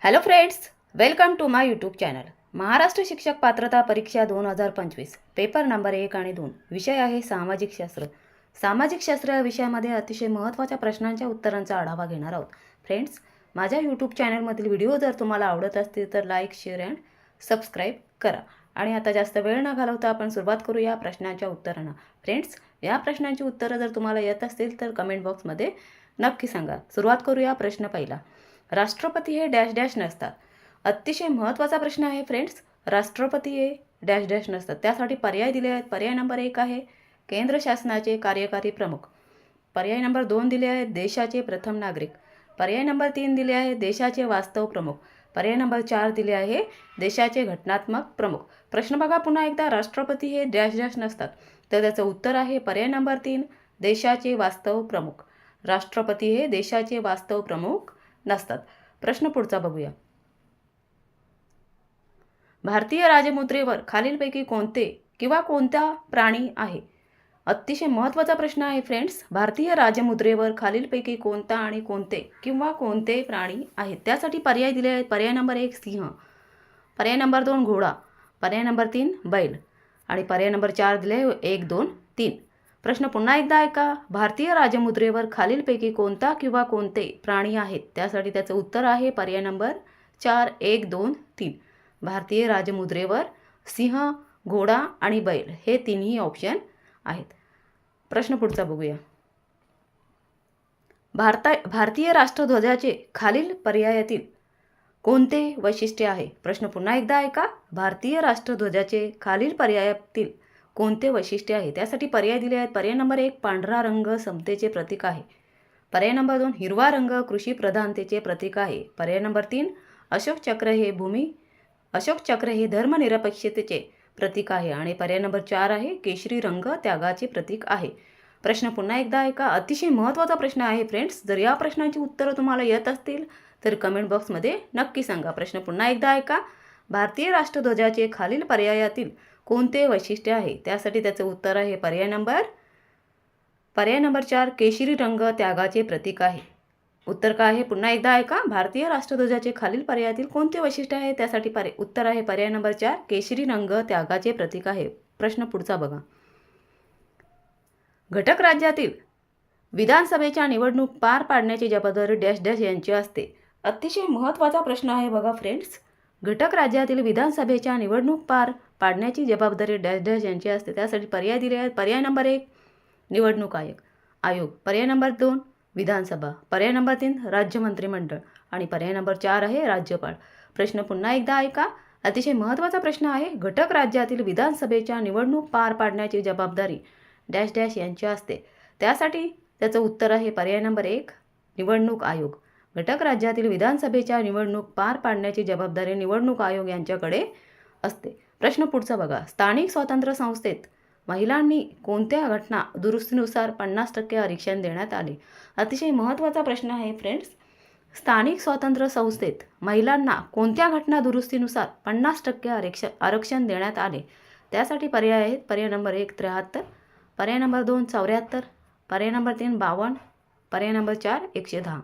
Hello friends, welcome to my YouTube channel. Maharashtra शिक्षक पात्रता परीक्षा 2025 पेपर नंबर 1 आणि 2 विषय आहे सामाजिक शास्त्र. सामाजिक शास्त्र या विषयामध्ये अतिशय महत्त्वाच्या प्रश्नांच्या उत्तरांचा आढावा घेणार आहोत. फ्रेंड्स, माझ्या यूट्यूब चॅनलमधील व्हिडिओ जर तुम्हाला आवडत असतील तर लाईक, शेअर अँड सबस्क्राईब करा. आणि आता जास्त वेळ न घालवता आपण सुरुवात करूया प्रश्नांच्या उत्तरांना. फ्रेंड्स, या प्रश्नांची उत्तरं जर तुम्हाला येत असतील तर कमेंट बॉक्समध्ये नक्की सांगा. सुरुवात करूया. प्रश्न पहिला, राष्ट्रपती हे डॅश डॅश नसतात. अतिशय महत्त्वाचा प्रश्न आहे फ्रेंड्स. राष्ट्रपती हे डॅश डॅश नसतात. त्यासाठी पर्याय दिले आहेत. पर्याय नंबर 1 आहे केंद्र शासनाचे कार्यकारी प्रमुख. पर्याय नंबर 2 दिले आहेत देशाचे प्रथम नागरिक. पर्याय नंबर 3 दिले आहे देशाचे वास्तव प्रमुख. पर्याय नंबर 4 दिले आहे देशाचे घटनात्मक प्रमुख. प्रश्न बघा पुन्हा एकदा. राष्ट्रपती हे डॅश डॅश नसतात, तर त्याचं उत्तर आहे पर्याय नंबर 3 देशाचे वास्तव प्रमुख. राष्ट्रपती हे देशाचे वास्तव प्रमुख नसतात. प्रश्न पुढचा बघूया. भारतीय राजमुद्रेवर खालीलपैकी कोणते किंवा कोणता प्राणी आहे? अतिशय महत्त्वाचा प्रश्न आहे फ्रेंड्स. भारतीय राजमुद्रेवर खालीलपैकी कोणता आणि कोणते किंवा कोणते प्राणी आहेत? त्यासाठी पर्याय दिले आहेत. पर्याय नंबर 1 सिंह, पर्याय नंबर 2 घोडा, पर्याय नंबर 3 बैल आणि पर्याय नंबर 4 दिले 1, 2, 3. प्रश्न पुन्हा एकदा ऐका. भारतीय राजमुद्रेवर खालीलपैकी कोणता किंवा कोणते प्राणी आहेत? त्यासाठी त्याचं उत्तर आहे पर्याय नंबर 4, 1, 2, 3. भारतीय राजमुद्रेवर सिंह, घोडा आणि बैल हे तिन्ही ऑप्शन आहेत. प्रश्न पुढचा बघूया. भारतीय राष्ट्रध्वजाचे खालील पर्यायातील कोणते वैशिष्ट्य आहे? प्रश्न पुन्हा एकदा ऐका. भारतीय राष्ट्रध्वजाचे खालील पर्यायातील कोणते वैशिष्ट्य आहे? त्यासाठी पर्याय दिले आहेत. पर्याय नंबर 1 पांढरा रंग समतेचे प्रतीक आहे. पर्याय नंबर 2 हिरवा रंग कृषी प्रधानतेचे प्रतीक आहे. पर्याय नंबर 3 अशोक चक्र हे धर्मनिरपेक्षतेचे प्रतीक आहे. आणि पर्याय नंबर 4 आहे केशरी रंग त्यागाचे प्रतीक आहे. प्रश्न पुन्हा एकदा ऐका. अतिशय महत्त्वाचा प्रश्न आहे फ्रेंड्स. जर या प्रश्नांची उत्तरं तुम्हाला येत असतील तर कमेंट बॉक्समध्ये नक्की सांगा. प्रश्न पुन्हा एकदा ऐका. भारतीय राष्ट्रध्वजाचे खालील पर्यायातील कोणते वैशिष्ट्य आहे? त्यासाठी त्याचं उत्तर आहे पर्याय नंबर 4 केशरी रंग त्यागाचे प्रतीक आहे. उत्तर काय आहे? पुन्हा एकदा ऐका. भारतीय राष्ट्रध्वजाचे खालील पर्यायातील कोणते वैशिष्ट्य आहे? त्यासाठी उत्तर आहे पर्याय नंबर 4 केशरी रंग त्यागाचे प्रतीक आहे. प्रश्न पुढचा बघा. घटक राज्यातील विधानसभेच्या निवडणूक पार पाडण्याची जबाबदारी डॅश डॅश यांची असते. अतिशय महत्त्वाचा प्रश्न आहे बघा फ्रेंड्स. घटक राज्यातील विधानसभेच्या निवडणूक पार पाडण्याची जबाबदारी डॅश डॅश यांची असते. त्यासाठी पर्याय दिले आहेत. पर्याय नंबर 1 निवडणूक आयोग, पर्याय नंबर 2 विधानसभा, पर्याय नंबर 3 राज्य मंत्रिमंडळ आणि पर्याय नंबर 4 आहे राज्यपाल. प्रश्न पुन्हा एकदा ऐका. अतिशय महत्त्वाचा प्रश्न आहे. घटक राज्यातील विधानसभेच्या निवडणूक पार पाडण्याची जबाबदारी डॅश डॅश यांची असते. त्यासाठी त्याचं उत्तर आहे पर्याय नंबर 1 निवडणूक आयोग. घटक राज्यातील विधानसभेच्या निवडणूक पार पाडण्याची जबाबदारी निवडणूक आयोग यांच्याकडे असते. प्रश्न पुढचा बघा. स्थानिक स्वतंत्र संस्थेत महिलांनी कोणत्या घटना दुरुस्तीनुसार 50% आरक्षण देण्यात आले? अतिशय महत्त्वाचा प्रश्न आहे फ्रेंड्स. स्थानिक स्वतंत्र संस्थेत महिलांना कोणत्या घटना दुरुस्तीनुसार 50% आरक्षण देण्यात आले? त्यासाठी पर्याय आहेत. पर्याय नंबर 1 73, पर्याय नंबर 2 74, पर्याय नंबर 3 52, पर्याय नंबर 4 110.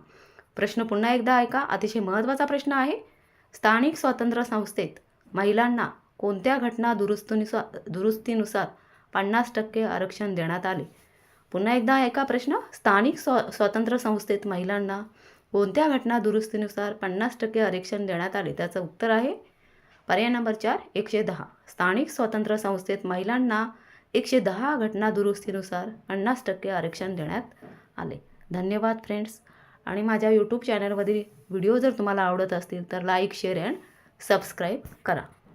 प्रश्न पुन्हा एकदा ऐका. अतिशय महत्त्वाचा प्रश्न आहे. स्थानिक स्वतंत्र संस्थेत महिलांना कोणत्या घटना दुरुस्तीनुसार 50% आरक्षण देण्यात आले? पुन्हा एकदा ऐका प्रश्न. स्थानिक स्वतंत्र संस्थेत महिलांना कोणत्या घटना दुरुस्तीनुसार 50% आरक्षण देण्यात आले? त्याचं उत्तर आहे पर्याय नंबर 4 110. स्थानिक स्वतंत्र संस्थेत महिलांना 110 घटना दुरुस्तीनुसार 50% आरक्षण देण्यात आले. धन्यवाद फ्रेंड्स. आणि माझ्या यूट्यूब चॅनलवरील व्हिडिओ जर तुम्हाला आवडत असतील तर लाईक, शेअर अँड सबस्क्राईब करा.